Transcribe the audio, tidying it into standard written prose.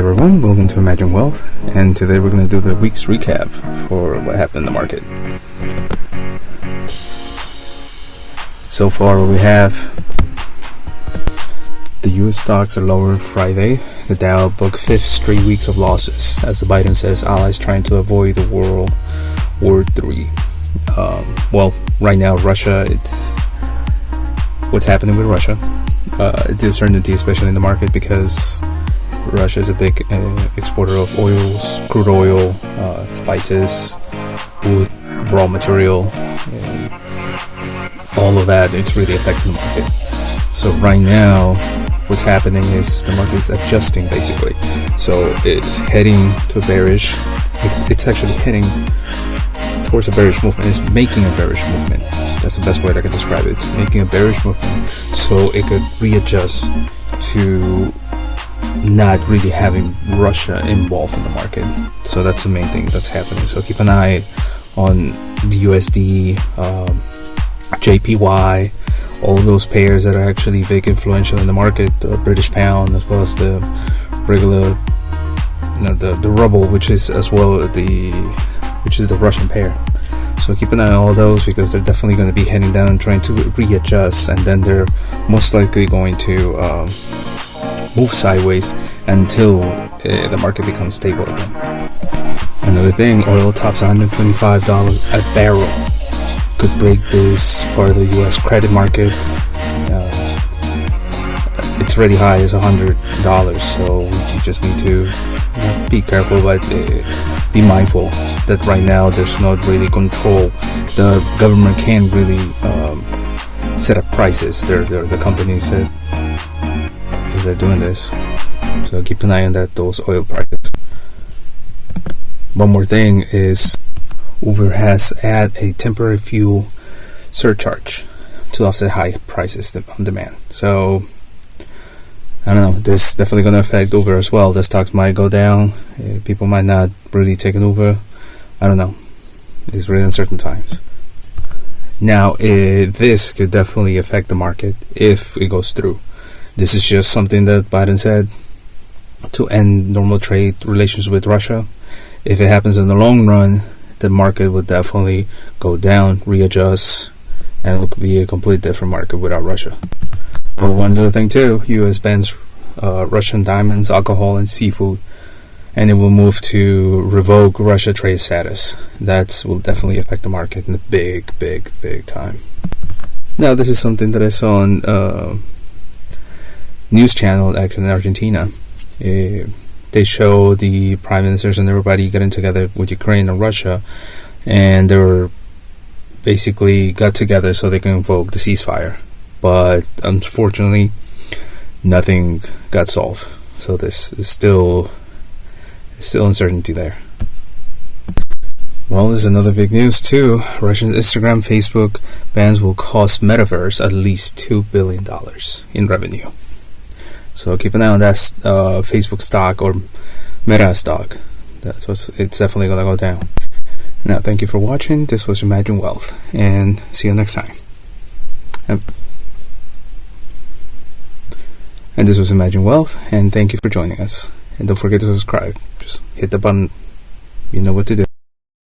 everyone, welcome to Imagine Wealth, and today we're going to do the week's recap for what happened in the market. So far we have the US stocks are lower Friday. The Dow booked 5th straight weeks of losses as the Biden says allies trying to avoid the World War III. Right now Russia, it's what's happening with Russia. There's uncertainty, especially in the market, because Russia is a big exporter of oils, crude oil, spices, wood, raw material, and all of that. It's really affecting the market. So right now, what's happening is the market is adjusting basically. So it's heading to a bearish. It's actually heading towards a bearish movement. It's making a bearish movement. That's the best way I can describe it. It's making a bearish movement, so it could readjust to not really having Russia involved in the market. So that's the main thing that's happening. So keep an eye on the USD, JPY, all those pairs that are actually big influential in the market, the British pound as well as the regular, the ruble, which is as well the Russian pair. So keep an eye on all those, because they're definitely going to be heading down and trying to readjust, and then they're most likely going to move sideways until the market becomes stable again. Another thing, oil tops $125 a barrel. Could break this part of the US credit market. It's already high as $100, so you just need to be careful, but be mindful that right now there's not really control. The government can't really set up prices. They're the companies that they're doing this. So keep an eye on those oil prices. One more thing is Uber has added a temporary fuel surcharge to offset high prices on demand. So I don't know, this is definitely going to affect Uber as well. The stocks might go down. People might not really take an Uber. I don't know. It's really uncertain times. Now, this could definitely affect the market if it goes through. This is just something that Biden said to end normal trade relations with Russia. If it happens in the long run, the market would definitely go down, readjust, and it could be a complete different market without Russia. But one other thing too, U.S. bans Russian diamonds, alcohol, and seafood, and it will move to revoke Russia trade status. That will definitely affect the market in a big time. Now, this is something that I saw on news channel actually in Argentina. They show the prime ministers and everybody getting together with Ukraine and Russia, and they were basically got together so they can invoke the ceasefire. But unfortunately, nothing got solved. So this is still uncertainty there. Well, there's another big news too. Russian Instagram, Facebook bans will cost Metaverse at least $2 billion in revenue. So keep an eye on that Facebook stock or Meta stock. It's definitely going to go down. Now, thank you for watching. This was Imagine Wealth, and see you next time. And this was Imagine Wealth, and thank you for joining us. And don't forget to subscribe. Just hit the button. You know what to do.